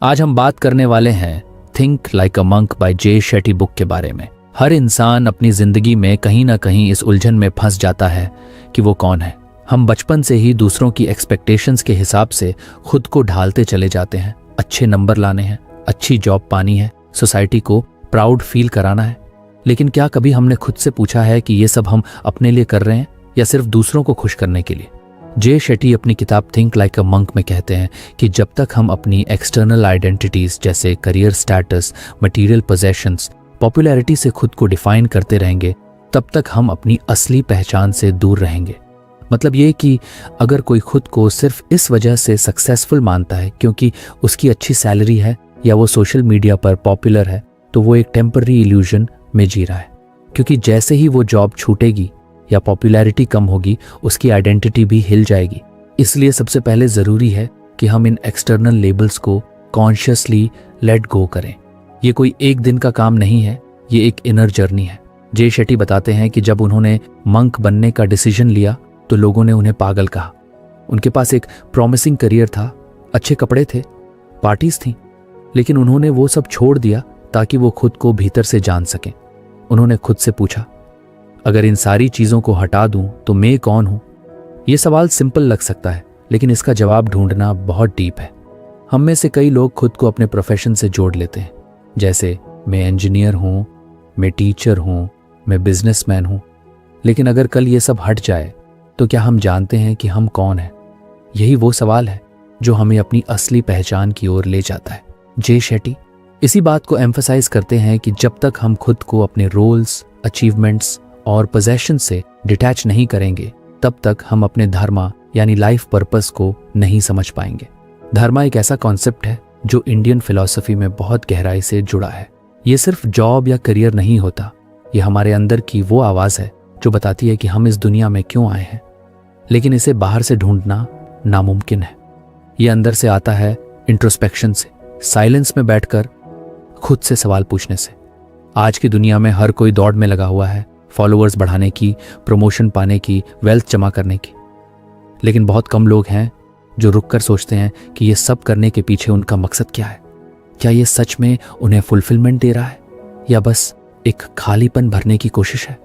आज हम बात करने वाले हैं think like a monk by Jay Shetty book के बारे में। हर इंसान अपनी जिंदगी में कहीं ना कहीं इस उलझन में फंस जाता है कि वो कौन है। हम बचपन से ही दूसरों की एक्सपेक्टेशंस के हिसाब से खुद को ढालते चले जाते हैं। अच्छे नंबर लाने हैं, अच्छी जॉब पानी है, सोसाइटी को प्राउड फील कराना है। लेकिन क्या कभी हमने खुद से पूछा है कि ये सब हम अपने लिए कर रहे हैं या सिर्फ दूसरों को खुश करने के लिए? जे शेट्टी अपनी किताब थिंक लाइक अ मंक में कहते हैं कि जब तक हम अपनी एक्सटर्नल आइडेंटिटीज जैसे career status, material possessions, popularity से खुद को डिफाइन करते रहेंगे, तब तक हम अपनी असली पहचान से दूर रहेंगे। मतलब ये कि अगर कोई खुद को सिर्फ इस वजह से सक्सेसफुल मानता है क्योंकि उसकी अच्छी सैलरी है या वो सोशल मीडिया पर पॉपुलर है, तो वो एक टेम्पररी इल्यूजन में जी रहा है। क्योंकि जैसे ही वो जॉब छूटेगी या पॉपुलैरिटी कम होगी, उसकी आइडेंटिटी भी हिल जाएगी। इसलिए सबसे पहले ज़रूरी है कि हम इन एक्सटर्नल लेबल्स को कॉन्शियसली लेट गो करें। ये कोई एक दिन का काम नहीं है, ये एक इनर जर्नी है। जे शेट्टी बताते हैं कि जब उन्होंने मंक बनने का डिसीजन लिया तो लोगों ने उन्हें पागल कहा। उनके पास एक प्रॉमिसिंग करियर था, अच्छे कपड़े थे, पार्टीज थीं, लेकिन उन्होंने वो सब छोड़ दिया ताकि वो खुद को भीतर से जान सकें। उन्होंने खुद से पूछा, अगर इन सारी चीज़ों को हटा दूं तो मैं कौन हूं? ये सवाल सिंपल लग सकता है, लेकिन इसका जवाब ढूंढना बहुत डीप है। हम में से कई लोग खुद को अपने प्रोफेशन से जोड़ लेते हैं, जैसे मैं इंजीनियर हूं, मैं टीचर हूं, मैं बिजनेसमैन हूं। लेकिन अगर कल ये सब हट जाए तो क्या हम जानते हैं कि हम कौन हैं? यही वो सवाल है जो हमें अपनी असली पहचान की ओर ले जाता है। जे शेट्टी इसी बात को एम्फसाइज करते हैं कि जब तक हम खुद को अपने रोल्स, अचीवमेंट्स और पोजेशन से डिटैच नहीं करेंगे, तब तक हम अपने धर्मा यानी लाइफ पर्पस को नहीं समझ पाएंगे। धर्मा एक ऐसा कॉन्सेप्ट है जो इंडियन फिलॉसफी में बहुत गहराई से जुड़ा है। ये सिर्फ जॉब या करियर नहीं होता, ये हमारे अंदर की वो आवाज़ है जो बताती है कि हम इस दुनिया में क्यों आए हैं। लेकिन इसे बाहर से ढूंढना नामुमकिन है। ये अंदर से आता है इंट्रोस्पेक्शन से, साइलेंस में बैठकर खुद से सवाल पूछने से। आज की दुनिया में हर कोई दौड़ में लगा हुआ है, फॉलोअर्स बढ़ाने की, प्रमोशन पाने की, वेल्थ जमा करने की। लेकिन बहुत कम लोग हैं जो रुककर सोचते हैं कि ये सब करने के पीछे उनका मकसद क्या है। क्या ये सच में उन्हें फुलफिलमेंट दे रहा है या बस एक खालीपन भरने की कोशिश है?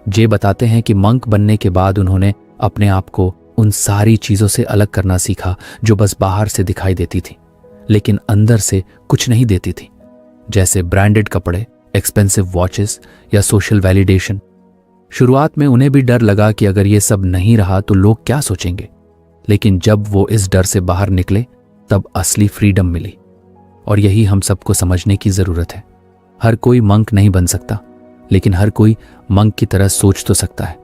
जे बताते हैं कि मंक बनने के बाद उन्होंने अपने आप को उन सारी चीज़ों से अलग करना सीखा जो बस बाहर से दिखाई देती थी लेकिन अंदर से कुछ नहीं देती थी, जैसे ब्रांडेड कपड़े, एक्सपेंसिव वॉचेस या सोशल वैलिडेशन। शुरुआत में उन्हें भी डर लगा कि अगर ये सब नहीं रहा तो लोग क्या सोचेंगे। लेकिन जब वो इस डर से बाहर निकले तब असली फ्रीडम मिली। और यही हम सबको समझने की ज़रूरत है। हर कोई मंक नहीं बन सकता, लेकिन हर कोई मंक की तरह सोच तो सकता है।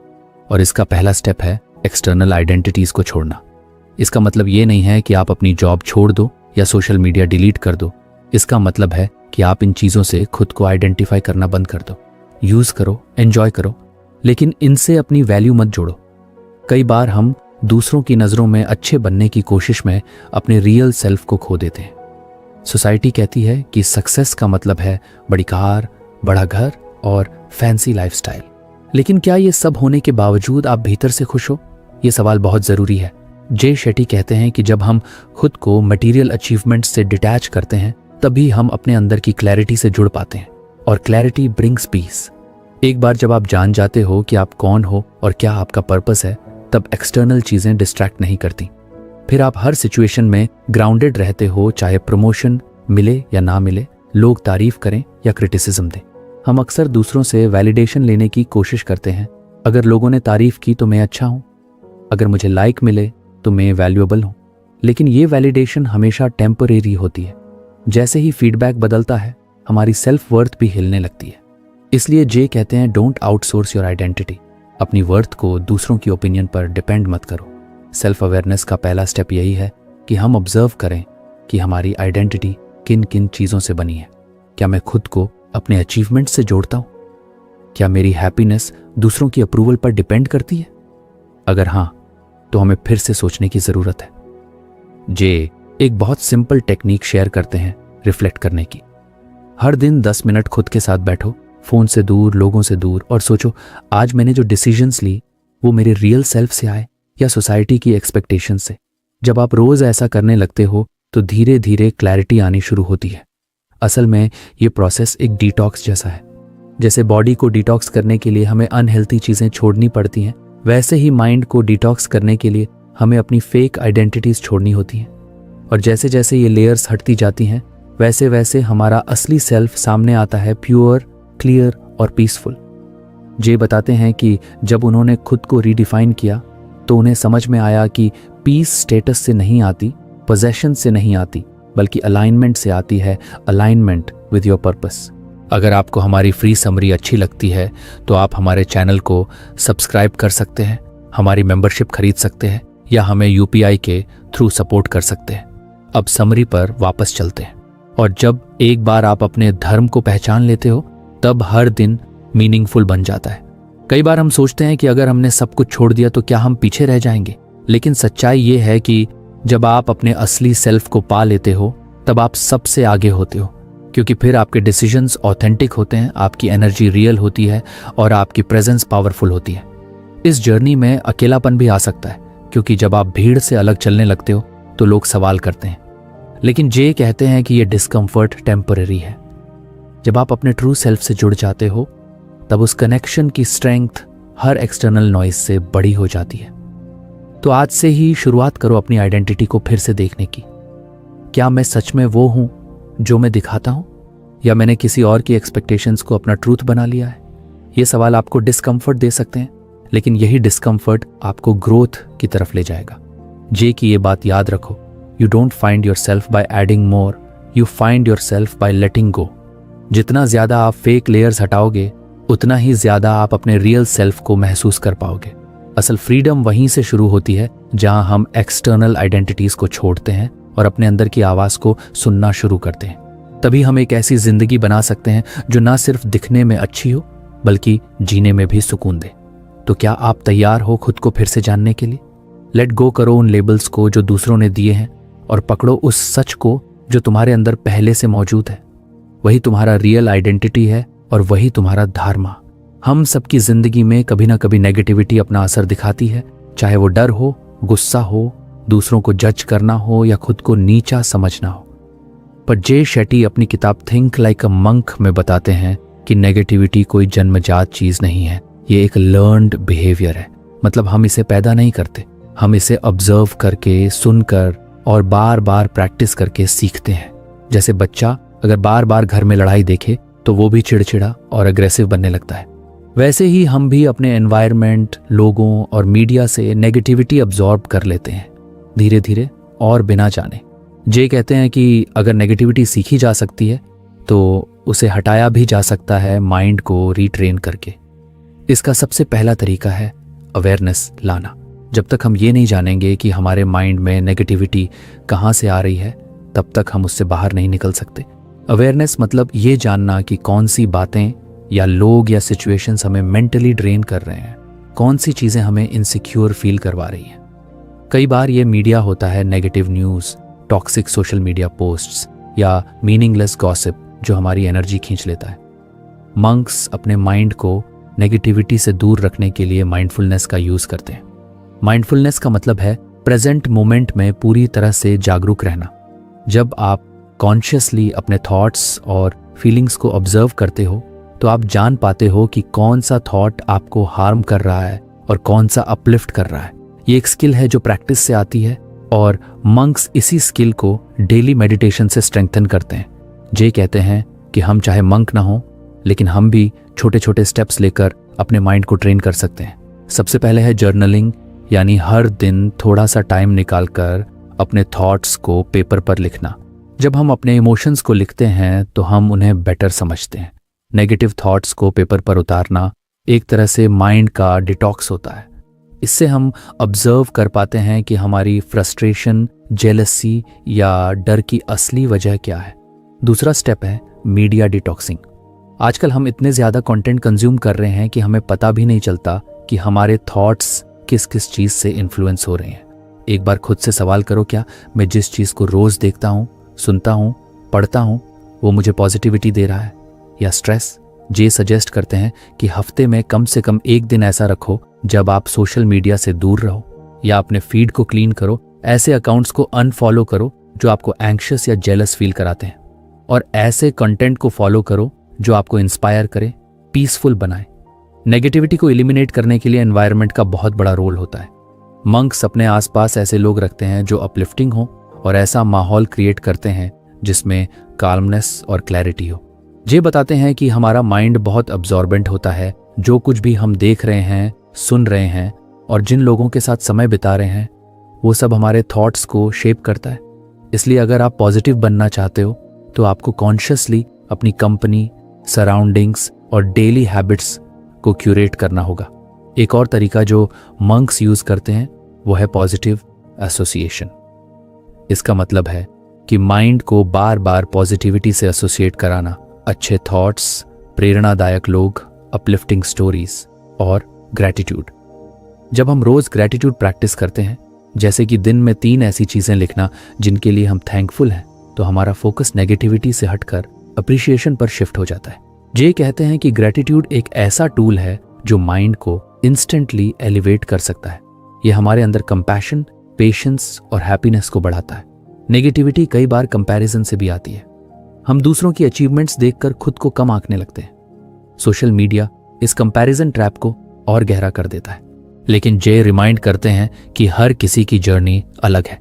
और इसका पहला स्टेप है एक्सटर्नल आइडेंटिटीज़ को छोड़ना। इसका मतलब ये नहीं है कि आप अपनी जॉब छोड़ दो या सोशल मीडिया डिलीट कर दो। इसका मतलब है कि आप इन चीज़ों से खुद को आइडेंटिफाई करना बंद कर दो। यूज़ करो, एंजॉय करो, लेकिन इनसे अपनी वैल्यू मत जोड़ो। कई बार हम दूसरों की नज़रों में अच्छे बनने की कोशिश में अपने रियल सेल्फ को खो देते हैं। सोसाइटी कहती है कि सक्सेस का मतलब है बड़ी कार, बड़ा घर और फैंसी लाइफस्टाइल। लेकिन क्या ये सब होने के बावजूद आप भीतर से खुश हो? ये सवाल बहुत ज़रूरी है। जे शेट्टी कहते हैं कि जब हम खुद को मटेरियल अचीवमेंट्स से डिटैच करते हैं तभी हम अपने अंदर की क्लैरिटी से जुड़ पाते हैं, और क्लैरिटी ब्रिंग्स पीस। एक बार जब आप जान जाते हो कि आप कौन हो और क्या आपका पर्पस है, तब एक्सटर्नल चीज़ें डिस्ट्रैक्ट नहीं करती। फिर आप हर सिचुएशन में ग्राउंडेड रहते हो, चाहे प्रमोशन मिले या ना मिले, लोग तारीफ करें या क्रिटिसिज्म दें। हम अक्सर दूसरों से वैलिडेशन लेने की कोशिश करते हैं। अगर लोगों ने तारीफ की तो मैं अच्छा हूँ, अगर मुझे लाइक मिले तो मैं वैल्यूएबल हूँ। लेकिन ये वैलिडेशन हमेशा टेम्परेरी होती है। जैसे ही फीडबैक बदलता है, हमारी सेल्फ वर्थ भी हिलने लगती है। इसलिए जे कहते हैं, डोंट आउटसोर्स योर आइडेंटिटी। अपनी वर्थ को दूसरों की ओपिनियन पर डिपेंड मत करो। सेल्फ अवेयरनेस का पहला स्टेप यही है कि हम ऑब्जर्व करें कि हमारी आइडेंटिटी किन किन चीज़ों से बनी है। क्या मैं खुद को अपने अचीवमेंट से जोड़ता हूँ? क्या मेरी हैप्पीनेस दूसरों की अप्रूवल पर डिपेंड करती है? अगर हाँ, तो हमें फिर से सोचने की ज़रूरत है। जे एक बहुत सिंपल टेक्निक शेयर करते हैं रिफ्लेक्ट करने की। हर दिन 10 मिनट खुद के साथ बैठो, फ़ोन से दूर, लोगों से दूर, और सोचो आज मैंने जो डिसीजंस ली वो मेरे रियल सेल्फ से आए या सोसाइटी की एक्सपेक्टेशन से। जब आप रोज़ ऐसा करने लगते हो तो धीरे धीरे क्लैरिटी आनी शुरू होती है। असल में ये प्रोसेस एक डिटॉक्स जैसा है। जैसे बॉडी को डिटॉक्स करने के लिए हमें अनहेल्थी चीज़ें छोड़नी पड़ती हैं, वैसे ही माइंड को डिटॉक्स करने के लिए हमें अपनी फेक आइडेंटिटीज़ छोड़नी होती हैं। और जैसे जैसे ये लेयर्स हटती जाती हैं, वैसे वैसे हमारा असली सेल्फ सामने आता है, प्योर, क्लियर और पीसफुल। जे बताते हैं कि जब उन्होंने खुद को रीडिफाइन किया तो उन्हें समझ में आया कि पीस स्टेटस से नहीं आती, पोजेशन से नहीं आती, बल्कि अलाइनमेंट से आती है, अलाइनमेंट विद योर पर्पस। अगर आपको हमारी फ्री समरी अच्छी लगती है तो आप हमारे चैनल को सब्सक्राइब कर सकते हैं, हमारी मेंबरशिप खरीद सकते हैं या हमें यूपीआई के थ्रू सपोर्ट कर सकते हैं। अब समरी पर वापस चलते हैं। और जब एक बार आप अपने धर्म को पहचान लेते हो तब हर दिन मीनिंगफुल बन जाता है। कई बार हम सोचते हैं कि अगर हमने सब कुछ छोड़ दिया तो क्या हम पीछे रह जाएंगे, लेकिन सच्चाई ये है कि जब आप अपने असली सेल्फ को पा लेते हो तब आप सबसे आगे होते हो, क्योंकि फिर आपके डिसीजंस ऑथेंटिक होते हैं, आपकी एनर्जी रियल होती है और आपकी प्रेजेंस पावरफुल होती है। इस जर्नी में अकेलापन भी आ सकता है, क्योंकि जब आप भीड़ से अलग चलने लगते हो तो लोग सवाल करते हैं, लेकिन जे कहते हैं कि यह डिस्कम्फर्ट टेम्पररी है। जब आप अपने ट्रू सेल्फ से जुड़ जाते हो तब उस कनेक्शन की स्ट्रेंथ हर एक्सटर्नल नॉइज से बड़ी हो जाती है। तो आज से ही शुरुआत करो अपनी आइडेंटिटी को फिर से देखने की। क्या मैं सच में वो हूं जो मैं दिखाता हूं, या मैंने किसी और की एक्सपेक्टेशंस को अपना ट्रूथ बना लिया है? ये सवाल आपको डिस्कम्फर्ट दे सकते हैं, लेकिन यही डिस्कम्फर्ट आपको ग्रोथ की तरफ ले जाएगा। जे की ये बात याद रखो, you don't find yourself by adding more, you find yourself by letting go. जितना ज्यादा आप फेक लेयर्स हटाओगे उतना ही ज्यादा आप अपने रियल सेल्फ को महसूस कर पाओगे। असल फ्रीडम वहीं से शुरू होती है जहां हम एक्सटर्नल आइडेंटिटीज को छोड़ते हैं और अपने अंदर की आवाज को सुनना शुरू करते हैं। तभी हम एक ऐसी जिंदगी बना सकते हैं जो ना सिर्फ दिखने में अच्छी हो बल्कि जीने में भी सुकून दे। तो क्या आप तैयार हो खुद को फिर से जानने के लिए? लेट गो करो उन लेबल्स को जो दूसरों ने दिए हैं और पकड़ो उस सच को जो तुम्हारे अंदर पहले से मौजूद है। वही तुम्हारा रियल आइडेंटिटी है और वही तुम्हारा धर्म। हम सबकी जिंदगी में कभी ना कभी नेगेटिविटी अपना असर दिखाती है, चाहे वो डर हो, गुस्सा हो, दूसरों को जज करना हो या खुद को नीचा समझना हो। पर जे शेट्टी अपनी किताब थिंक लाइक अ मंक में बताते हैं कि नेगेटिविटी कोई जन्मजात चीज नहीं है, ये एक लर्न्ड बिहेवियर है। मतलब हम इसे पैदा नहीं करते, हम इसे ऑब्जर्व करके, सुनकर और बार बार प्रैक्टिस करके सीखते हैं। जैसे बच्चा अगर बार बार घर में लड़ाई देखे तो वो भी चिड़चिड़ा और अग्रेसिव बनने लगता है, वैसे ही हम भी अपने एनवायरनमेंट, लोगों और मीडिया से नेगेटिविटी अब्जॉर्ब कर लेते हैं धीरे धीरे और बिना जाने। जे कहते हैं कि अगर नेगेटिविटी सीखी जा सकती है तो उसे हटाया भी जा सकता है माइंड को रीट्रेन करके। इसका सबसे पहला तरीका है अवेयरनेस लाना। जब तक हम ये नहीं जानेंगे कि हमारे माइंड में नेगेटिविटी कहाँ से आ रही है, तब तक हम उससे बाहर नहीं निकल सकते। अवेयरनेस मतलब ये जानना कि कौन सी बातें या लोग या सिचुएशंस हमें मेंटली ड्रेन कर रहे हैं, कौन सी चीज़ें हमें इनसिक्योर फील करवा रही हैं। कई बार ये मीडिया होता है, negative news, toxic social media posts या मीनिंगलेस गॉसिप जो हमारी एनर्जी खींच लेता है। मंक्स अपने माइंड को नेगेटिविटी से दूर रखने के लिए माइंडफुलनेस का यूज़ करते हैं। माइंडफुलनेस का मतलब है प्रेजेंट मोमेंट में पूरी तरह से जागरूक रहना। जब आप कॉन्शियसली अपने थॉट्स और फीलिंग्स को ऑब्जर्व करते हो तो आप जान पाते हो कि कौन सा थॉट आपको हार्म कर रहा है और कौन सा अपलिफ्ट कर रहा है। ये एक स्किल है जो प्रैक्टिस से आती है और मंक्स इसी स्किल को डेली मेडिटेशन से स्ट्रेंथन करते हैं। जे कहते हैं कि हम चाहे मंक ना हो, लेकिन हम भी छोटे छोटे स्टेप्स लेकर अपने माइंड को ट्रेन कर सकते हैं। सबसे पहले है जर्नलिंग, यानी हर दिन थोड़ा सा टाइम निकालकर अपने थॉट्स को पेपर पर लिखना। जब हम अपने इमोशंस को लिखते हैं तो हम उन्हें बेटर समझते हैं। नेगेटिव थॉट्स को पेपर पर उतारना एक तरह से माइंड का डिटॉक्स होता है। इससे हम ऑब्जर्व कर पाते हैं कि हमारी फ्रस्ट्रेशन, जेलसी या डर की असली वजह क्या है। दूसरा स्टेप है मीडिया डिटॉक्सिंग। आजकल हम इतने ज़्यादा कंटेंट कंज्यूम कर रहे हैं कि हमें पता भी नहीं चलता कि हमारे थॉट्स किस किस चीज़ से इन्फ्लुएंस हो रहे हैं। एक बार खुद से सवाल करो, क्या मैं जिस चीज़ को रोज़ देखता हूँ, सुनता हूँ, पढ़ता हूँ, वो मुझे पॉजिटिविटी दे रहा है या स्ट्रेस? जे सजेस्ट करते हैं कि हफ्ते में कम से कम एक दिन ऐसा रखो जब आप सोशल मीडिया से दूर रहो, या अपने फीड को क्लीन करो, ऐसे अकाउंट्स को अनफॉलो करो जो आपको एंग्शियस या जेलस फील कराते हैं, और ऐसे कंटेंट को फॉलो करो जो आपको इंस्पायर करे, पीसफुल बनाए। नेगेटिविटी को एलिमिनेट करने के लिए एनवायरनमेंट का बहुत बड़ा रोल होता है। मंक्स अपने आसपास ऐसे लोग रखते हैं जो अपलिफ्टिंग हो और ऐसा माहौल क्रिएट करते हैं जिसमें काल्मनेस और क्लैरिटी हो। ये बताते हैं कि हमारा माइंड बहुत अब्जॉर्बेंट होता है। जो कुछ भी हम देख रहे हैं, सुन रहे हैं और जिन लोगों के साथ समय बिता रहे हैं, वो सब हमारे थॉट्स को शेप करता है। इसलिए अगर आप पॉजिटिव बनना चाहते हो तो आपको कॉन्शियसली अपनी कंपनी, सराउंडिंग्स और डेली हैबिट्स को क्यूरेट करना होगा। एक और तरीका जो मंक्स यूज करते हैं वो है पॉजिटिव एसोसिएशन। इसका मतलब है कि माइंड को बार बार पॉजिटिविटी से एसोसिएट कराना। अच्छे थॉट्स, प्रेरणादायक लोग, अपलिफ्टिंग स्टोरीज और ग्रैटिट्यूड। जब हम रोज ग्रैटिट्यूड प्रैक्टिस करते हैं, जैसे कि दिन में 3 ऐसी चीजें लिखना जिनके लिए हम थैंकफुल हैं, तो हमारा फोकस नेगेटिविटी से हटकर अप्रिशिएशन पर शिफ्ट हो जाता है। जे कहते हैं कि ग्रैटिट्यूड एक ऐसा टूल है जो माइंड को इंस्टेंटली एलिवेट कर सकता है। यह हमारे अंदर कंपैशन, पेशेंस और हैप्पीनेस को बढ़ाता है। नेगेटिविटी कई बार कंपैरिजन से भी आती है। हम दूसरों की अचीवमेंट्स देखकर खुद को कम आंकने लगते हैं। सोशल मीडिया इस कंपैरिजन ट्रैप को और गहरा कर देता है। लेकिन जे रिमाइंड करते हैं कि हर किसी की जर्नी अलग है।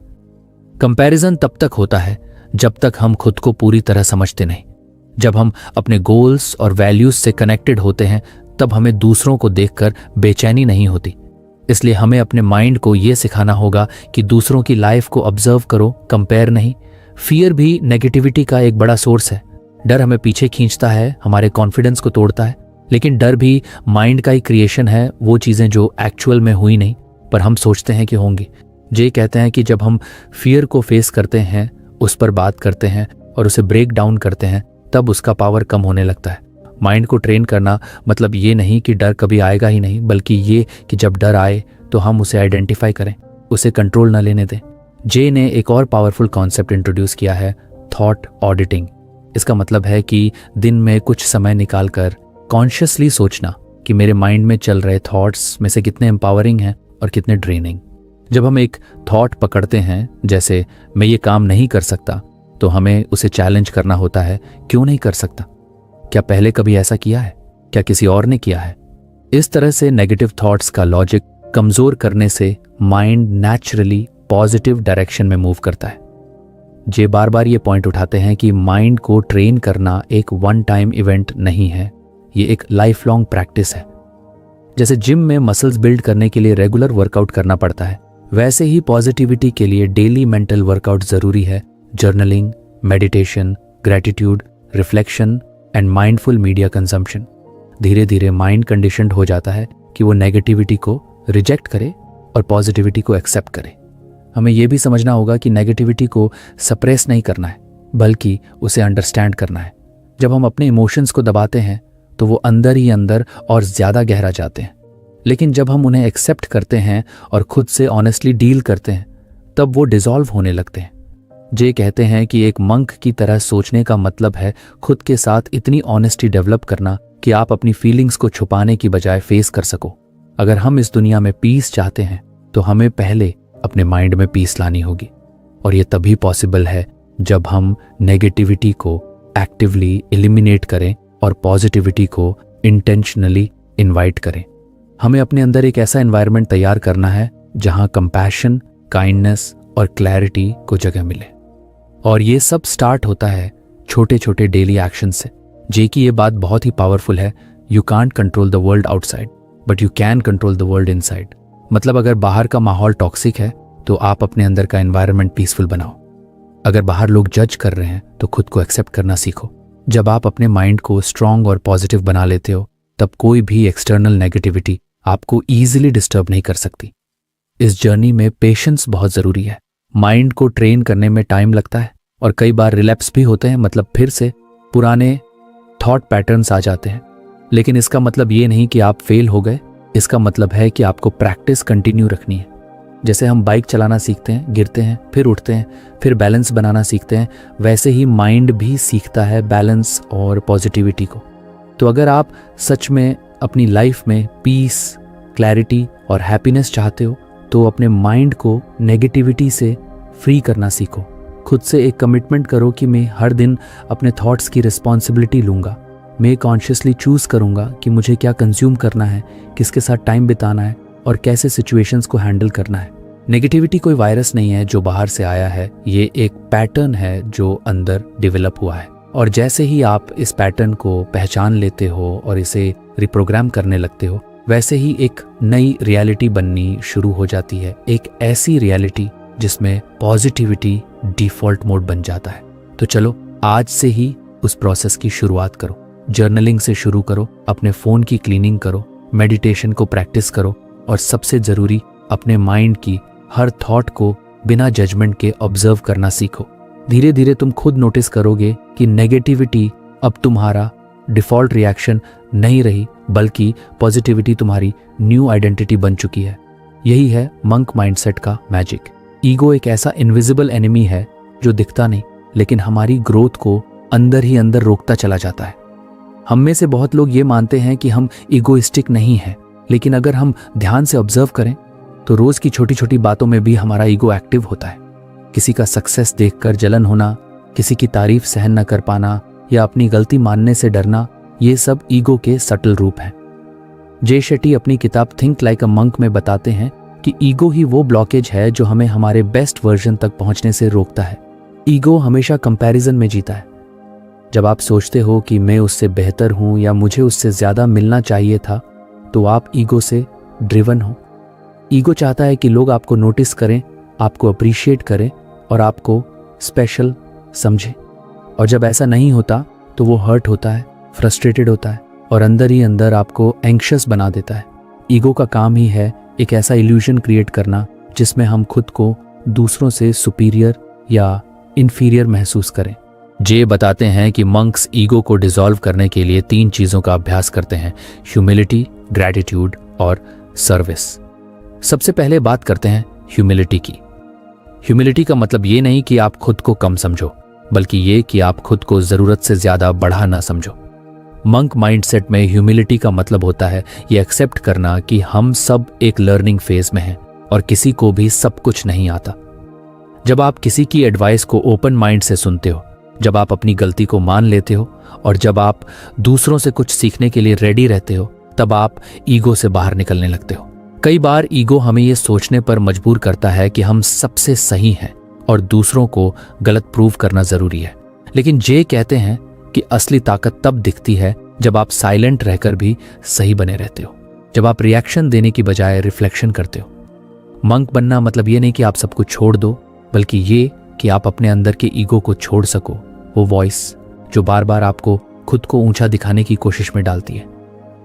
कंपैरिजन तब तक होता है जब तक हम खुद को पूरी तरह समझते नहीं। जब हम अपने गोल्स और वैल्यूज से कनेक्टेड होते हैं, तब हमें दूसरों को देखकर बेचैनी नहीं होती। इसलिए हमें अपने माइंड को यह सिखाना होगा कि दूसरों की लाइफ को ऑब्जर्व करो, कंपेयर नहीं। फियर भी नेगेटिविटी का एक बड़ा सोर्स है। डर हमें पीछे खींचता है, हमारे कॉन्फिडेंस को तोड़ता है। लेकिन डर भी माइंड का ही क्रिएशन है, वो चीजें जो एक्चुअल में हुई नहीं पर हम सोचते हैं कि होंगी। जे कहते हैं कि जब हम फियर को फेस करते हैं, उस पर बात करते हैं और उसे ब्रेक डाउन करते हैं, तब उसका पावर कम होने लगता है। माइंड को ट्रेन करना मतलब ये नहीं कि डर कभी आएगा ही नहीं, बल्कि ये कि जब डर आए तो हम उसे आइडेंटिफाई करें, उसे कंट्रोल न लेने दें। जे ने एक और पावरफुल कॉन्सेप्ट इंट्रोड्यूस किया है, थॉट ऑडिटिंग। इसका मतलब है कि दिन में कुछ समय निकालकर कॉन्शियसली सोचना कि मेरे माइंड में चल रहे थॉट्स में से कितने एम्पावरिंग हैं और कितने ड्रेनिंग। जब हम एक थॉट पकड़ते हैं, जैसे मैं ये काम नहीं कर सकता, तो हमें उसे चैलेंज करना होता है, क्यों नहीं कर सकता? क्या पहले कभी ऐसा किया है? क्या किसी और ने किया है? इस तरह से नेगेटिव थॉट्स का लॉजिक कमजोर करने से माइंड नेचुरली पॉजिटिव डायरेक्शन में मूव करता है। जे बार बार ये पॉइंट उठाते हैं कि माइंड को ट्रेन करना एक वन टाइम इवेंट नहीं है, ये एक लाइफ लॉन्ग प्रैक्टिस है। जैसे जिम में मसल्स बिल्ड करने के लिए रेगुलर वर्कआउट करना पड़ता है, वैसे ही पॉजिटिविटी के लिए डेली मेंटल वर्कआउट जरूरी है। Journaling, meditation, gratitude, reflection and mindful media consumption. धीरे धीरे माइंड कंडीशनड हो जाता है कि वो नेगेटिविटी को रिजेक्ट करे और पॉजिटिविटी को एक्सेप्ट करे। हमें यह भी समझना होगा कि नेगेटिविटी को सप्रेस नहीं करना है, बल्कि उसे अंडरस्टैंड करना है। जब हम अपने इमोशंस को दबाते हैं तो वो अंदर ही अंदर और ज्यादा गहरा जाते हैं, लेकिन जब हम उन्हें एक्सेप्ट करते हैं और खुद से ऑनेस्टली डील करते हैं, तब वो डिसॉल्व होने लगते हैं। जे कहते हैं कि एक मंक की तरह सोचने का मतलब है खुद के साथ इतनी ऑनेस्टी डेवलप करना कि आप अपनी फीलिंग्स को छुपाने की बजाय फेस कर सको। अगर हम इस दुनिया में पीस चाहते हैं तो हमें पहले अपने माइंड में पीस लानी होगी, और ये तभी पॉसिबल है जब हम नेगेटिविटी को एक्टिवली एलिमिनेट करें और पॉजिटिविटी को इंटेंशनली इनवाइट करें। हमें अपने अंदर एक ऐसा एनवायरनमेंट तैयार करना है जहां कंपैशन, काइंडनेस और क्लैरिटी को जगह मिले। और ये सब स्टार्ट होता है छोटे छोटे डेली एक्शन से। जे की ये बात बहुत ही पावरफुल है। You can't control the world outside, but you can control the world inside. मतलब अगर बाहर का माहौल टॉक्सिक है तो आप अपने अंदर का एनवायरनमेंट पीसफुल बनाओ। अगर बाहर लोग जज कर रहे हैं तो खुद को एक्सेप्ट करना सीखो। जब आप अपने माइंड को स्ट्रांग और पॉजिटिव बना लेते हो, तब कोई भी एक्सटर्नल नेगेटिविटी आपको ईजिली डिस्टर्ब नहीं कर सकती। इस जर्नी में पेशेंस बहुत जरूरी है। माइंड को ट्रेन करने में टाइम लगता है और कई बार रिलैप्स भी होते हैं, मतलब फिर से पुराने थॉट पैटर्न्स आ जाते हैं। लेकिन इसका मतलब ये नहीं कि आप फेल हो गए, इसका मतलब है कि आपको प्रैक्टिस कंटिन्यू रखनी है। जैसे हम बाइक चलाना सीखते हैं, गिरते हैं, फिर उठते हैं, फिर बैलेंस बनाना सीखते हैं, वैसे ही माइंड भी सीखता है बैलेंस और पॉजिटिविटी को। तो अगर आप सच में अपनी लाइफ में पीस, क्लैरिटी और हैप्पीनेस चाहते हो, तो अपने माइंड को नेगेटिविटी से फ्री करना सीखो, खुद से एक कमिटमेंट करो कि मैं हर दिन अपने थॉट्स की रिस्पॉन्सिबिलिटी लूँगा। मैं कॉन्शियसली चूज़ करूँगा कि मुझे क्या कंज्यूम करना है, किसके साथ टाइम बिताना है और कैसे सिचुएशंस को हैंडल करना है। नेगेटिविटी कोई वायरस नहीं है जो बाहर से आया है, ये एक पैटर्न है जो अंदर डेवलप हुआ है। और जैसे ही आप इस पैटर्न को पहचान लेते हो और इसे रिप्रोग्राम करने लगते हो, वैसे ही एक नई रियलिटी बननी शुरू हो जाती है, एक ऐसी रियलिटी जिसमें पॉजिटिविटी डिफ़ॉल्ट मोड बन जाता है। तो चलो आज से ही उस प्रोसेस की शुरुआत करो। जर्नलिंग से शुरू करो, अपने फ़ोन की क्लीनिंग करो, मेडिटेशन को प्रैक्टिस करो और सबसे ज़रूरी अपने माइंड की हर थॉट को बिना जजमेंट के ऑब्जर्व करना सीखो। धीरे धीरे तुम खुद नोटिस करोगे कि नेगेटिविटी अब तुम्हारा डिफ़ॉल्ट रिएक्शन नहीं रही, बल्कि पॉजिटिविटी तुम्हारी न्यू आइडेंटिटी बन चुकी है। यही है मंक माइंडसेट का मैजिक। ईगो एक ऐसा इनविजिबल एनिमी है जो दिखता नहीं, लेकिन हमारी ग्रोथ को अंदर ही अंदर रोकता चला जाता है। हम में से बहुत लोग ये मानते हैं कि हम ईगोइस्टिक नहीं हैं, लेकिन अगर हम ध्यान से ऑब्जर्व करें तो रोज़ की छोटी छोटी बातों में भी हमारा ईगो एक्टिव होता है। किसी का सक्सेस देखकर जलन होना, किसी की तारीफ सहन न कर पाना या अपनी गलती मानने से डरना, ये सब ईगो के सटल रूप हैं। जे शेट्टी अपनी किताब थिंक लाइक अ मंक में बताते हैं कि ईगो ही वो ब्लॉकेज है जो हमें हमारे बेस्ट वर्जन तक पहुंचने से रोकता है। ईगो हमेशा कंपैरिजन में जीता है। जब आप सोचते हो कि मैं उससे बेहतर हूं या मुझे उससे ज़्यादा मिलना चाहिए था, तो आप ईगो से ड्रिवन हो। ईगो चाहता है कि लोग आपको नोटिस करें, आपको अप्रिशिएट करें और आपको स्पेशल समझें। और जब ऐसा नहीं होता तो वो हर्ट होता है, फ्रस्ट्रेटेड होता है और अंदर ही अंदर आपको एंग्शियस बना देता है। ईगो का काम ही है एक ऐसा इल्यूजन क्रिएट करना जिसमें हम खुद को दूसरों से सुपीरियर या इन्फीरियर महसूस करें। जे बताते हैं कि मंक्स ईगो को डिसॉल्व करने के लिए 3 चीज़ों का अभ्यास करते हैं: ह्यूमिलिटी, ग्रैटिट्यूड और सर्विस। सबसे पहले बात करते हैं ह्यूमिलिटी की। ह्यूमिलिटी का मतलब ये नहीं कि आप खुद को कम समझो, बल्कि ये कि आप खुद को ज़रूरत से ज़्यादा बढ़ा ना समझो। मंक माइंडसेट में ह्यूमिलिटी का मतलब होता है ये एक्सेप्ट करना कि हम सब एक लर्निंग फेज में हैं और किसी को भी सब कुछ नहीं आता। जब आप किसी की एडवाइस को ओपन माइंड से सुनते हो, जब आप अपनी गलती को मान लेते हो और जब आप दूसरों से कुछ सीखने के लिए रेडी रहते हो, तब आप ईगो से बाहर निकलने लगते हो। कई बार ईगो हमें ये सोचने पर मजबूर करता है कि हम सबसे सही हैं और दूसरों को गलत प्रूव करना जरूरी है। लेकिन जे कहते हैं कि असली ताकत तब दिखती है जब आप साइलेंट रहकर भी सही बने रहते हो, जब आप रिएक्शन देने की बजाय रिफ्लेक्शन करते हो। मंक बनना मतलब ये नहीं कि आप सब कुछ छोड़ दो, बल्कि ये कि आप अपने अंदर के ईगो को छोड़ सको, वो वॉइस जो बार बार आपको खुद को ऊंचा दिखाने की कोशिश में डालती है।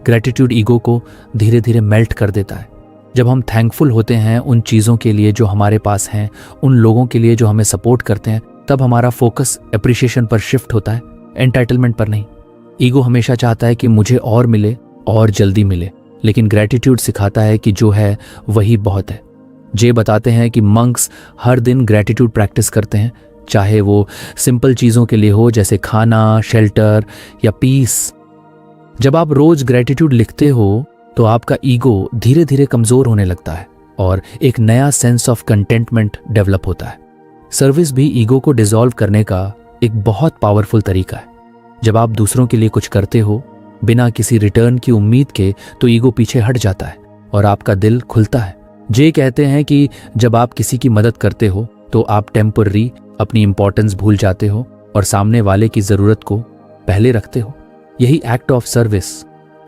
ग्रेटिट्यूड ईगो को धीरे धीरे मेल्ट कर देता है। जब हम थैंकफुल होते हैं उन चीज़ों के लिए जो हमारे पास हैं, उन लोगों के लिए जो हमें सपोर्ट करते हैं, तब हमारा फोकस एप्रिशिएशन पर शिफ्ट होता है, एंटाइटलमेंट पर नहीं। ईगो हमेशा चाहता है कि मुझे और मिले और जल्दी मिले, लेकिन ग्रेटिट्यूड सिखाता है कि जो है वही बहुत है। जे बताते हैं कि मंक्स हर दिन ग्रेटिट्यूड प्रैक्टिस करते हैं, चाहे वो सिंपल चीज़ों के लिए हो जैसे खाना, शेल्टर या पीस। जब आप रोज ग्रेटिट्यूड लिखते हो तो आपका ईगो धीरे धीरे कमज़ोर होने लगता है और एक नया सेंस ऑफ कंटेंटमेंट डेवलप होता है। सर्विस भी ईगो को डिसॉल्व करने का एक बहुत पावरफुल तरीका है। जब आप दूसरों के लिए कुछ करते हो बिना किसी रिटर्न की उम्मीद के, तो ईगो पीछे हट जाता है और आपका दिल खुलता है। जे कहते हैं कि जब आप किसी की मदद करते हो तो आप टेम्पररी अपनी इंपॉर्टेंस भूल जाते हो और सामने वाले की ज़रूरत को पहले रखते हो। यही एक्ट ऑफ सर्विस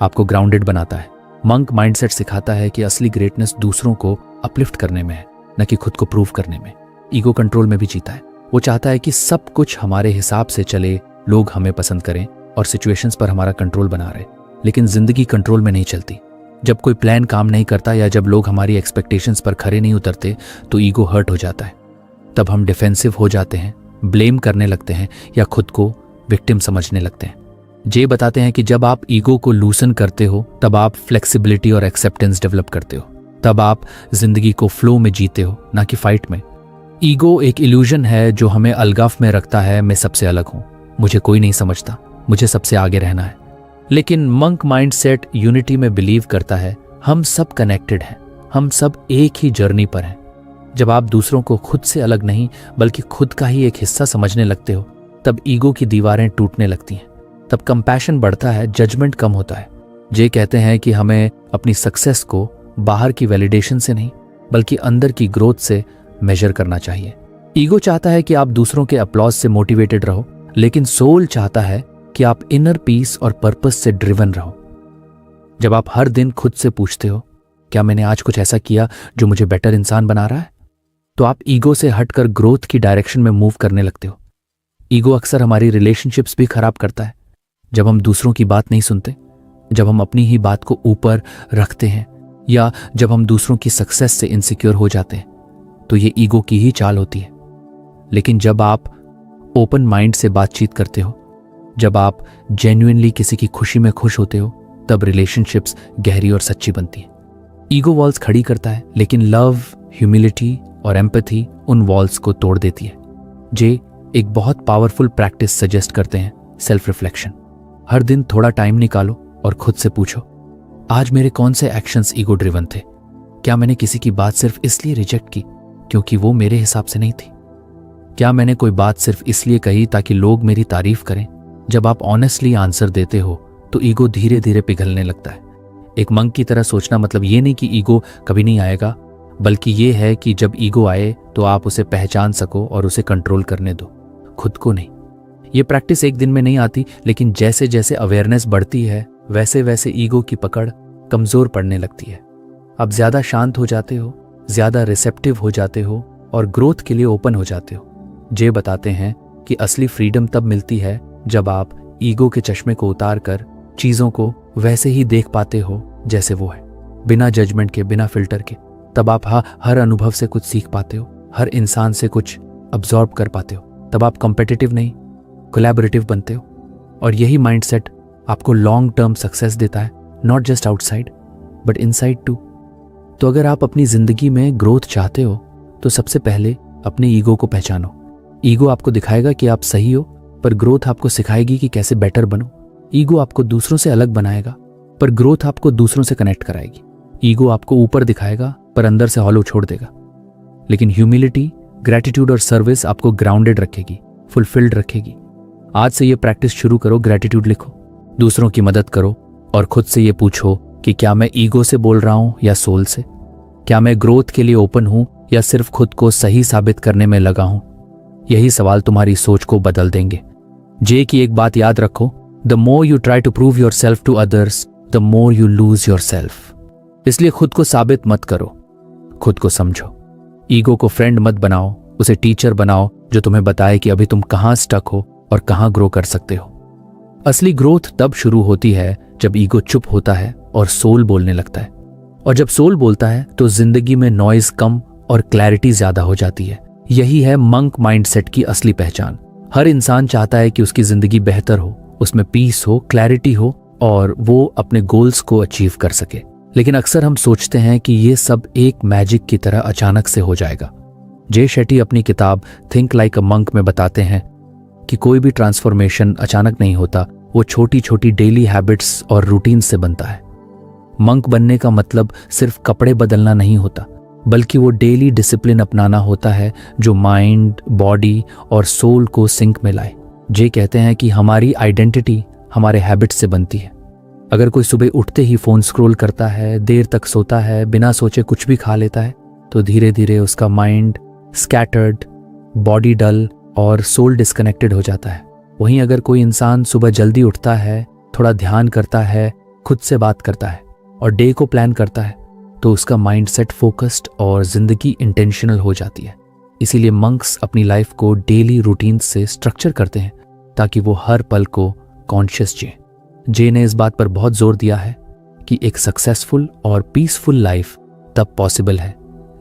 आपको ग्राउंडेड बनाता है। मंक माइंडसेट सिखाता है कि असली ग्रेटनेस दूसरों को अपलिफ्ट करने में है, न कि खुद को प्रूव करने में। ईगो कंट्रोल में भी जीता है। वो चाहता है कि सब कुछ हमारे हिसाब से चले, लोग हमें पसंद करें और सिचुएशंस पर हमारा कंट्रोल बना रहे। लेकिन जिंदगी कंट्रोल में नहीं चलती। जब कोई प्लान काम नहीं करता या जब लोग हमारी एक्सपेक्टेशंस पर खरे नहीं उतरते, तो ईगो हर्ट हो जाता है। तब हम डिफेंसिव हो जाते हैं, ब्लेम करने लगते हैं या खुद को विक्टिम समझने लगते हैं। जे बताते हैं कि जब आप ईगो को लूसन करते हो, तब आप फ्लेक्सिबिलिटी और एक्सेप्टेंस डेवलप करते हो। तब आप जिंदगी को फ्लो में जीते हो, ना कि फाइट में। ईगो एक इल्यूजन है जो हमें अलगाव में रखता है। मैं सबसे अलग हूं, मुझे कोई नहीं समझता, मुझे सबसे आगे रहना है। लेकिन मंक माइंडसेट यूनिटी में बिलीव करता है। हम सब कनेक्टेड हैं, हम सब एक ही जर्नी पर हैं। जब आप दूसरों को खुद से अलग नहीं बल्कि खुद का ही एक हिस्सा समझने लगते हो, तब ईगो की दीवारें टूटने लगती हैं। तब कंपैशन बढ़ता है, जजमेंट कम होता है। जे कहते हैं कि हमें अपनी सक्सेस को बाहर की वैलिडेशन से नहीं बल्कि अंदर की ग्रोथ से मेजर करना चाहिए। ईगो चाहता है कि आप दूसरों के अपलॉज से मोटिवेटेड रहो, लेकिन सोल चाहता है कि आप इनर पीस और पर्पस से ड्रिवन रहो। जब आप हर दिन खुद से पूछते हो, क्या मैंने आज कुछ ऐसा किया जो मुझे बेटर इंसान बना रहा है, तो आप ईगो से हटकर ग्रोथ की डायरेक्शन में मूव करने लगते हो। ईगो अक्सर हमारी रिलेशनशिप्स भी खराब करता है। जब हम दूसरों की बात नहीं सुनते, जब हम अपनी ही बात को ऊपर रखते हैं, या जब हम दूसरों की सक्सेस से इनसिक्योर हो जाते हैं, तो ये ईगो की ही चाल होती है। लेकिन जब आप ओपन माइंड से बातचीत करते हो, जब आप जेन्युइनली किसी की खुशी में खुश होते हो, तब रिलेशनशिप्स गहरी और सच्ची बनती है। ईगो वॉल्स खड़ी करता है, लेकिन लव, ह्यूमिलिटी और एम्पैथी उन वॉल्स को तोड़ देती है। जे एक बहुत पावरफुल प्रैक्टिस सजेस्ट करते हैं, सेल्फ रिफ्लेक्शन। हर दिन थोड़ा टाइम निकालो और खुद से पूछो, आज मेरे कौन से एक्शंस ईगो ड्रिवन थे? क्या मैंने किसी की बात सिर्फ इसलिए रिजेक्ट की क्योंकि वो मेरे हिसाब से नहीं थी? क्या मैंने कोई बात सिर्फ इसलिए कही ताकि लोग मेरी तारीफ करें? जब आप ऑनेस्टली आंसर देते हो तो ईगो धीरे धीरे पिघलने लगता है। एक मंक की तरह सोचना मतलब ये नहीं कि ईगो कभी नहीं आएगा, बल्कि ये है कि जब ईगो आए तो आप उसे पहचान सको और उसे कंट्रोल करने दो, खुद को नहीं। ये प्रैक्टिस एक दिन में नहीं आती, लेकिन जैसे जैसे अवेयरनेस बढ़ती है वैसे वैसे ईगो की पकड़ कमजोर पड़ने लगती है। आप ज्यादा शांत हो जाते हो, ज्यादा रिसेप्टिव हो जाते हो और ग्रोथ के लिए ओपन हो जाते हो। जे बताते हैं कि असली फ्रीडम तब मिलती है जब आप ईगो के चश्मे को उतार कर चीजों को वैसे ही देख पाते हो जैसे वो है, बिना जजमेंट के, बिना फिल्टर के। तब आप हर अनुभव से कुछ सीख पाते हो, हर इंसान से कुछ अब्जॉर्ब कर पाते हो। तब आप कॉम्पिटिटिव नहीं, कोलैबोरेटिव बनते हो। और यही माइंडसेट आपको लॉन्ग टर्म सक्सेस देता है, not just outside but inside too. तो अगर आप अपनी जिंदगी में ग्रोथ चाहते हो तो सबसे पहले अपने ईगो को पहचानो। ईगो आपको दिखाएगा कि आप सही हो, पर ग्रोथ आपको सिखाएगी कि कैसे बेटर बनो। ईगो आपको दूसरों से अलग बनाएगा, पर ग्रोथ आपको दूसरों से कनेक्ट कराएगी। ईगो आपको ऊपर दिखाएगा, पर अंदर से हॉलो छोड़ देगा। लेकिन ह्यूमिलिटी, ग्रैटिट्यूड और सर्विस आपको ग्राउंडेड रखेगी, फुलफिल्ड रखेगी। आज से ये प्रैक्टिस शुरू करो। ग्रैटिट्यूड लिखो, दूसरों की मदद करो और खुद से ये पूछो कि क्या मैं ईगो से बोल रहा हूं या सोल से? क्या मैं ग्रोथ के लिए ओपन हूं या सिर्फ खुद को सही साबित करने में लगा हूं? यही सवाल तुम्हारी सोच को बदल देंगे। जे की एक बात याद रखो, the more you try to prove yourself to others, the more you lose yourself. इसलिए खुद को साबित मत करो, खुद को समझो। ईगो को फ्रेंड मत बनाओ, उसे टीचर बनाओ जो तुम्हें बताए कि अभी तुम कहां स्टक हो और कहां ग्रो कर सकते हो। असली ग्रोथ तब शुरू होती है जब ईगो चुप होता है और सोल बोलने लगता है। और जब सोल बोलता है तो जिंदगी में नॉइज कम और क्लैरिटी ज्यादा हो जाती है। यही है मंक माइंडसेट की असली पहचान। हर इंसान चाहता है कि उसकी जिंदगी बेहतर हो, उसमें पीस हो, क्लैरिटी हो और वो अपने गोल्स को अचीव कर सके। लेकिन अक्सर हम सोचते हैं कि ये सब एक मैजिक की तरह अचानक से हो जाएगा। जे शेट्टी अपनी किताब थिंक लाइक अ मंक में बताते हैं कि कोई भी ट्रांसफॉर्मेशन अचानक नहीं होता, वो छोटी छोटी डेली हैबिट्स और रूटीन से बनता है। मंक बनने का मतलब सिर्फ कपड़े बदलना नहीं होता, बल्कि वो डेली डिसिप्लिन अपनाना होता है जो माइंड, बॉडी और सोल को सिंक में लाए। जे कहते हैं कि हमारी आइडेंटिटी हमारे हैबिट्स से बनती है। अगर कोई सुबह उठते ही फोन स्क्रॉल करता है, देर तक सोता है, बिना सोचे कुछ भी खा लेता है, तो धीरे धीरे उसका माइंड स्कैटर्ड, बॉडी डल और सोल डिस्कनेक्टेड हो जाता है। वहीं अगर कोई इंसान सुबह जल्दी उठता है, थोड़ा ध्यान करता है, खुद से बात करता है और डे को प्लान करता है, तो उसका माइंडसेट फोकस्ड और जिंदगी इंटेंशनल हो जाती है। इसीलिए मंक्स अपनी लाइफ को डेली रूटीन से स्ट्रक्चर करते हैं ताकि वो हर पल को कॉन्शियस जिए। जे ने इस बात पर बहुत जोर दिया है कि एक सक्सेसफुल और पीसफुल लाइफ तब पॉसिबल है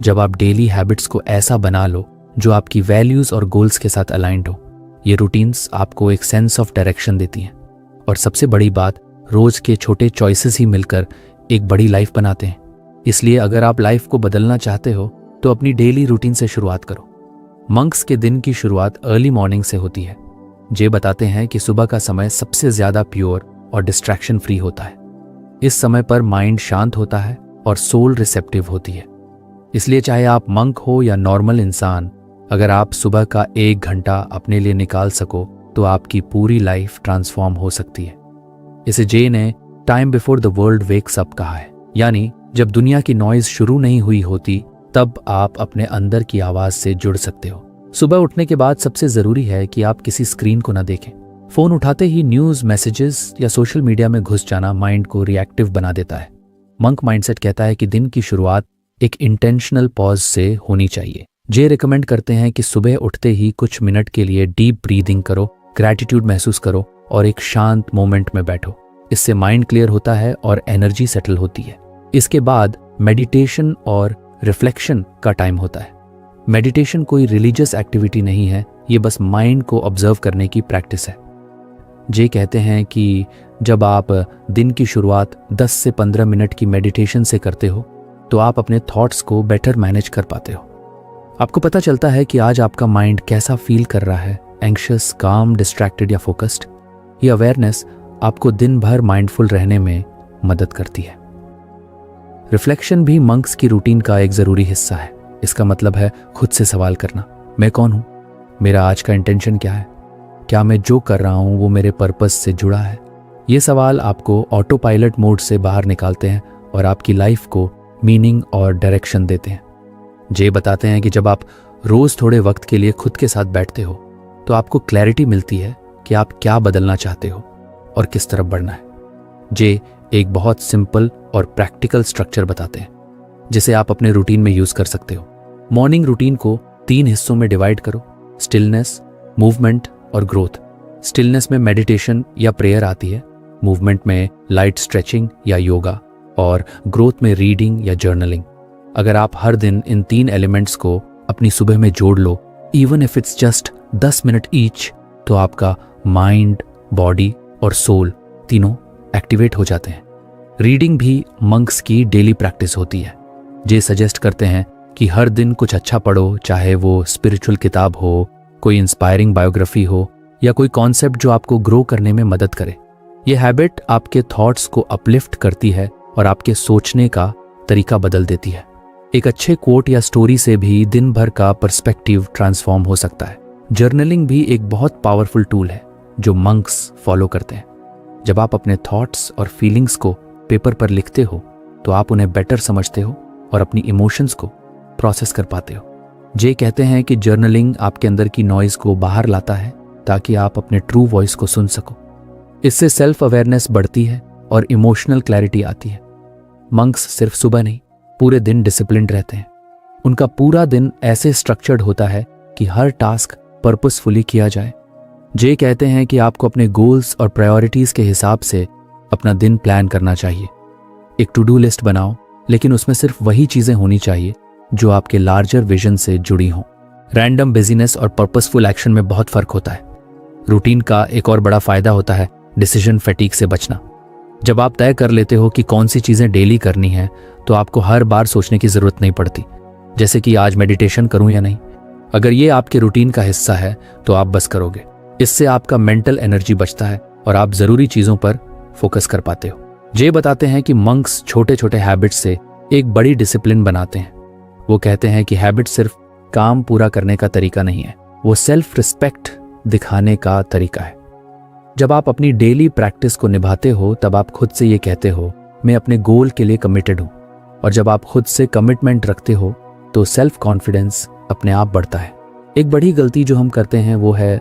जब आप डेली हैबिट्स को ऐसा बना लो जो आपकी वैल्यूज और गोल्स के साथ अलाइंड हो। ये रूटीन्स आपको एक सेंस ऑफ डायरेक्शन देती हैं और सबसे बड़ी बात, रोज के छोटे चॉइसेस ही मिलकर एक बड़ी लाइफ बनाते हैं। इसलिए अगर आप लाइफ को बदलना चाहते हो तो अपनी डेली रूटीन से शुरुआत करो। मंक्स के दिन की शुरुआत अर्ली मॉर्निंग से होती है। जे बताते हैं कि सुबह का समय सबसे ज्यादा प्योर और डिस्ट्रैक्शन फ्री होता है। इस समय पर माइंड शांत होता है और सोल रिसेप्टिव होती है। इसलिए चाहे आप मंक हो या नॉर्मल इंसान, अगर आप सुबह का 1 घंटा अपने लिए निकाल सको तो आपकी पूरी लाइफ ट्रांसफॉर्म हो सकती है। इसे जे ने time before the world wakes up कहा है, यानी जब दुनिया की नॉइज शुरू नहीं हुई होती तब आप अपने अंदर की आवाज से जुड़ सकते हो। सुबह उठने के बाद सबसे जरूरी है कि आप किसी स्क्रीन को ना देखें। फोन उठाते ही न्यूज, मैसेजेस या सोशल मीडिया में घुस जाना माइंड को रिएक्टिव बना देता है। मंक माइंडसेट कहता है कि दिन की शुरुआत एक इंटेंशनल पॉज से होनी चाहिए। जे रिकमेंड करते हैं कि सुबह उठते ही कुछ मिनट के लिए डीप ब्रीदिंग करो, ग्रैटिट्यूड महसूस करो और एक शांत मोमेंट में बैठो। इससे माइंड क्लियर होता है और एनर्जी सेटल होती है। इसके बाद मेडिटेशन और रिफ्लेक्शन का टाइम होता है। मेडिटेशन कोई रिलीजियस एक्टिविटी नहीं है, ये बस माइंड को ऑब्जर्व करने की प्रैक्टिस है। जे कहते हैं कि जब आप दिन की शुरुआत 10 से 15 मिनट की मेडिटेशन से करते हो तो आप अपने थॉट्स को बेटर मैनेज कर पाते हो। आपको पता चलता है कि आज आपका माइंड कैसा फील कर रहा है, एंग्शियस, काम, डिस्ट्रैक्टेड या फोकस्ड। ये अवेयरनेस आपको दिन भर माइंडफुल रहने में मदद करती है। रिफ्लेक्शन भी मंक्स की रूटीन का एक जरूरी हिस्सा है। इसका मतलब है खुद से सवाल करना, मैं कौन हूं, मेरा आज का इंटेंशन क्या है, क्या मैं जो कर रहा हूं वो मेरे पर्पस से जुड़ा है। ये सवाल आपको ऑटो पायलट मोड से बाहर निकालते हैं और आपकी लाइफ को मीनिंग और डायरेक्शन देते हैं। जे बताते हैं कि जब आप रोज थोड़े वक्त के लिए खुद के साथ बैठते हो तो आपको क्लैरिटी मिलती है कि आप क्या बदलना चाहते हो और किस तरफ बढ़ना है। जे एक बहुत सिंपल और प्रैक्टिकल स्ट्रक्चर बताते हैं जिसे आप अपने रूटीन में यूज कर सकते हो। मॉर्निंग रूटीन को 3 हिस्सों में डिवाइड करो, स्टिलनेस, मूवमेंट और ग्रोथ। स्टिलनेस में मेडिटेशन या प्रेयर आती है, मूवमेंट में लाइट स्ट्रेचिंग या योगा और ग्रोथ में रीडिंग या जर्नलिंग। अगर आप हर दिन इन 3 एलिमेंट्स को अपनी सुबह में जोड़ लो, even if it's just 10 minute each, तो आपका माइंड, बॉडी और सोल तीनों एक्टिवेट हो जाते हैं। रीडिंग भी मंक्स की डेली प्रैक्टिस होती है। जे सजेस्ट करते हैं कि हर दिन कुछ अच्छा पढ़ो, चाहे वो स्पिरिचुअल किताब हो, कोई इंस्पायरिंग बायोग्राफी हो या कोई कॉन्सेप्ट जो आपको ग्रो करने में मदद करे। ये हैबिट आपके थॉट्स को अपलिफ्ट करती है और आपके सोचने का तरीका बदल देती है। एक अच्छे कोट या स्टोरी से भी दिन भर का पर्सपेक्टिव ट्रांसफॉर्म हो सकता है। जर्नलिंग भी एक बहुत पावरफुल टूल है जो मंक्स फॉलो करते हैं। जब आप अपने थॉट्स और फीलिंग्स को पेपर पर लिखते हो तो आप उन्हें बेटर समझते हो और अपनी इमोशंस को प्रोसेस कर पाते हो। जे कहते हैं कि जर्नलिंग आपके अंदर की नॉइज को बाहर लाता है ताकि आप अपने ट्रू वॉइस को सुन सको। इससे सेल्फ अवेयरनेस बढ़ती है और इमोशनल क्लैरिटी आती है। मंक्स सिर्फ सुबह नहीं, पूरे दिन डिसिप्लिन्ड रहते हैं। उनका पूरा दिन ऐसे स्ट्रक्चर्ड होता है कि हर टास्क पर्पसफुली किया जाए। जे कहते हैं कि आपको अपने गोल्स और प्रायोरिटीज के हिसाब से अपना दिन प्लान करना चाहिए। एक टू डू लिस्ट बनाओ, लेकिन उसमें सिर्फ वही चीजें होनी चाहिए जो आपके लार्जर विजन से जुड़ी हों। रैंडम बिजीनेस और पर्पसफुल एक्शन में बहुत फर्क होता है। रूटीन का एक और बड़ा फायदा होता है डिसीजन फैटीग से बचना। जब आप तय कर लेते हो कि कौन सी चीजें डेली करनी है तो आपको हर बार सोचने की जरूरत नहीं पड़ती, जैसे कि आज मेडिटेशन करूं या नहीं। अगर ये आपके रूटीन का हिस्सा है तो आप बस करोगे। इससे आपका मेंटल एनर्जी बचता है और आप जरूरी चीजों पर फोकस कर पाते हो। जे बताते हैं कि मंक्स छोटे छोटे हैबिट्स से एक बड़ी डिसिप्लिन बनाते हैं। वो कहते हैं कि हैबिट सिर्फ काम पूरा करने का तरीका नहीं है, वो सेल्फ रिस्पेक्ट दिखाने का तरीका है। जब आप अपनी डेली प्रैक्टिस को निभाते हो तब आप खुद से ये कहते हो, मैं अपने गोल के लिए कमिटेड हूं। और जब आप खुद से कमिटमेंट रखते हो तो सेल्फ कॉन्फिडेंस अपने आप बढ़ता है। एक बड़ी गलती जो हम करते हैं वो है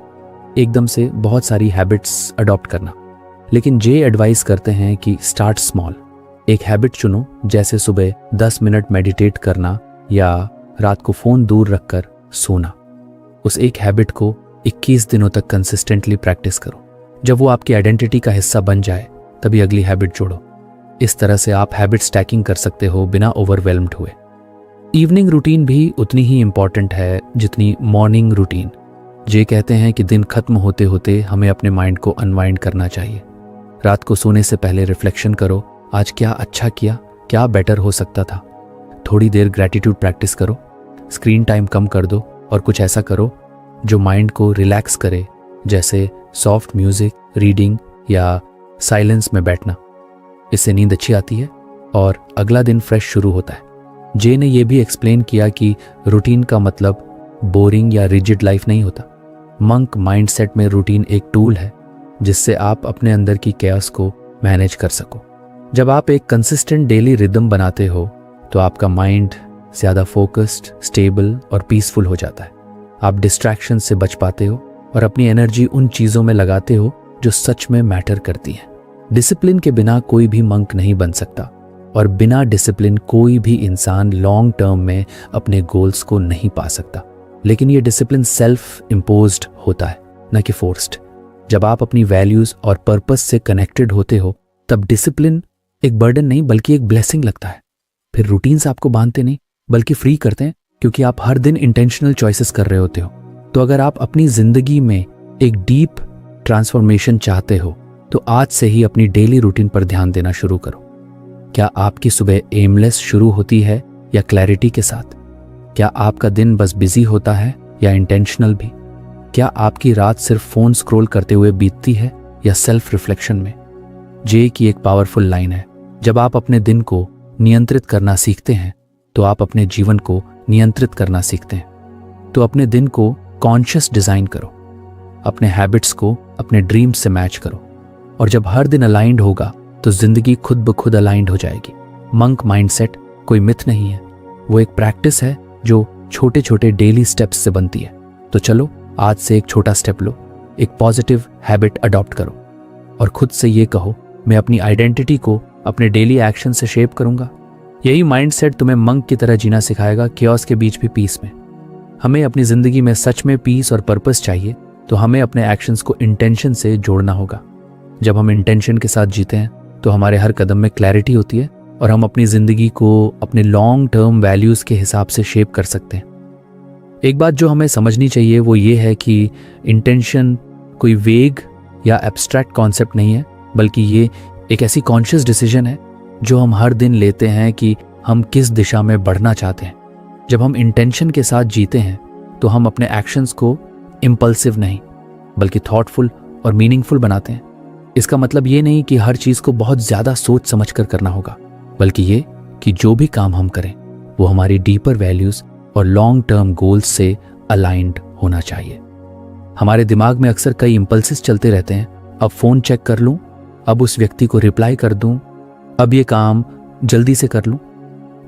एकदम से बहुत सारी हैबिट्स अडॉप्ट करना। लेकिन जे एडवाइस करते हैं कि स्टार्ट स्मॉल। एक हैबिट चुनो, जैसे सुबह 10 मिनट मेडिटेट करना या रात को फोन दूर रखकर सोना। उस एक हैबिट को 21 दिनों तक कंसिस्टेंटली प्रैक्टिस करो। जब वो आपकी आइडेंटिटी का हिस्सा बन जाए तभी अगली हैबिट जोड़ो। इस तरह से आप हैबिट स्टैकिंग कर सकते हो बिना ओवरवेल्म्ड हुए। इवनिंग रूटीन भी उतनी ही इंपॉर्टेंट है जितनी मॉर्निंग रूटीन। जे कहते हैं कि दिन खत्म होते होते हमें अपने माइंड को अनवाइंड करना चाहिए। रात को सोने से पहले रिफ्लेक्शन करो, आज क्या अच्छा किया, क्या बेटर हो सकता था। थोड़ी देर ग्रैटिट्यूड प्रैक्टिस करो, स्क्रीन टाइम कम कर दो और कुछ ऐसा करो जो माइंड को रिलैक्स करे, जैसे सॉफ्ट म्यूजिक, रीडिंग या साइलेंस में बैठना। इससे नींद अच्छी आती है और अगला दिन फ्रेश शुरू होता है। जे ने यह भी एक्सप्लेन किया कि रूटीन का मतलब बोरिंग या रिजिड लाइफ नहीं होता। मंक माइंडसेट में रूटीन एक टूल है जिससे आप अपने अंदर की कैओस को मैनेज कर सको। जब आप एक कंसिस्टेंट डेली रिदम बनाते हो तो आपका माइंड ज़्यादा फोकस्ड, स्टेबल और पीसफुल हो जाता है। आप डिस्ट्रैक्शन से बच पाते हो और अपनी एनर्जी उन चीज़ों में लगाते हो जो सच में मैटर करती हैं। डिसिप्लिन के बिना कोई भी मंक नहीं बन सकता और बिना डिसिप्लिन कोई भी इंसान लॉन्ग टर्म में अपने गोल्स को नहीं पा सकता। लेकिन ये डिसिप्लिन सेल्फ इम्पोज्ड होता है, न कि फोर्स्ड। जब आप अपनी वैल्यूज और पर्पस से कनेक्टेड होते हो तब डिसिप्लिन एक बर्डन नहीं बल्कि एक ब्लेसिंग लगता है। फिर रूटीन्स आपको बांधते नहीं बल्कि फ्री करते हैं, क्योंकि आप हर दिन इंटेंशनल चॉइसेस कर रहे होते हो। तो अगर आप अपनी जिंदगी में एक डीप ट्रांसफॉर्मेशन चाहते हो तो आज से ही अपनी डेली रूटीन पर ध्यान देना शुरू करो। क्या आपकी सुबह एमलेस शुरू होती है या क्लैरिटी के साथ? क्या आपका दिन बस बिजी होता है या इंटेंशनल भी? क्या आपकी रात सिर्फ फोन स्क्रॉल करते हुए बीतती है या सेल्फ रिफ्लेक्शन में? जे की एक पावरफुल लाइन है, जब आप अपने दिन को नियंत्रित करना सीखते हैं तो आप अपने जीवन को नियंत्रित करना सीखते हैं। तो अपने दिन को कॉन्शियस डिजाइन करो, अपने हैबिट्स को अपने ड्रीम्स से मैच करो, और जब हर दिन अलाइंड होगा तो जिंदगी खुद ब खुद अलाइंड हो जाएगी। मंक माइंडसेट कोई मिथ नहीं है, वो एक प्रैक्टिस है जो छोटे छोटे डेली स्टेप्स से बनती है। तो चलो आज से एक छोटा स्टेप लो, एक पॉजिटिव हैबिट अडॉप्ट करो और खुद से ये कहो, मैं अपनी आइडेंटिटी को अपने डेली एक्शन से शेप करूंगा। यही माइंडसेट तुम्हें मंक की तरह जीना सिखाएगा, chaos के बीच भी पीस में। हमें अपनी जिंदगी में सच में पीस और पर्पस चाहिए तो हमें अपने एक्शंस को इंटेंशन से जोड़ना होगा। जब हम इंटेंशन के साथ जीते हैं तो हमारे हर कदम में क्लैरिटी होती है और हम अपनी जिंदगी को अपने लॉन्ग टर्म वैल्यूज के हिसाब से शेप कर सकते हैं। एक बात जो हमें समझनी चाहिए वो ये है कि इंटेंशन कोई वेग या एब्स्ट्रैक्ट कॉन्सेप्ट नहीं है, बल्कि ये एक ऐसी कॉन्शियस डिसीजन है जो हम हर दिन लेते हैं कि हम किस दिशा में बढ़ना चाहते हैं। जब हम इंटेंशन के साथ जीते हैं तो हम अपने एक्शंस को इम्पल्सिव नहीं बल्कि थॉटफुल और मीनिंगफुल बनाते हैं। इसका मतलब ये नहीं कि हर चीज़ को बहुत ज़्यादा सोच समझ कर करना होगा, बल्कि ये कि जो भी काम हम करें वो हमारी डीपर वैल्यूज़ और लॉन्ग टर्म गोल्स से अलाइंड होना चाहिए। हमारे दिमाग में अक्सर कई इम्पल्सिस चलते रहते हैं। अब फ़ोन चेक कर लूँ, अब उस व्यक्ति को रिप्लाई कर दूँ, अब ये काम जल्दी से कर लूँ।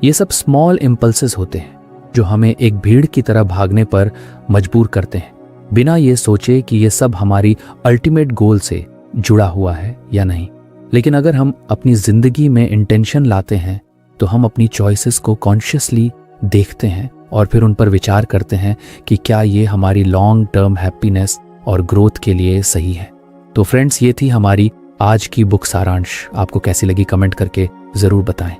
ये सब स्मॉल इम्पल्सिस होते हैं जो हमें एक भीड़ की तरह भागने पर मजबूर करते हैं, बिना ये सोचे कि ये सब हमारी अल्टीमेट गोल से जुड़ा हुआ है या नहीं। लेकिन अगर हम अपनी जिंदगी में इंटेंशन लाते हैं तो हम अपनी चॉइसेस को कॉन्शियसली देखते हैं और फिर उन पर विचार करते हैं कि क्या ये हमारी लॉन्ग टर्म हैप्पीनेस और ग्रोथ के लिए सही है। तो फ्रेंड्स, ये थी हमारी आज की बुक सारांश। आपको कैसी लगी कमेंट करके ज़रूर बताएं।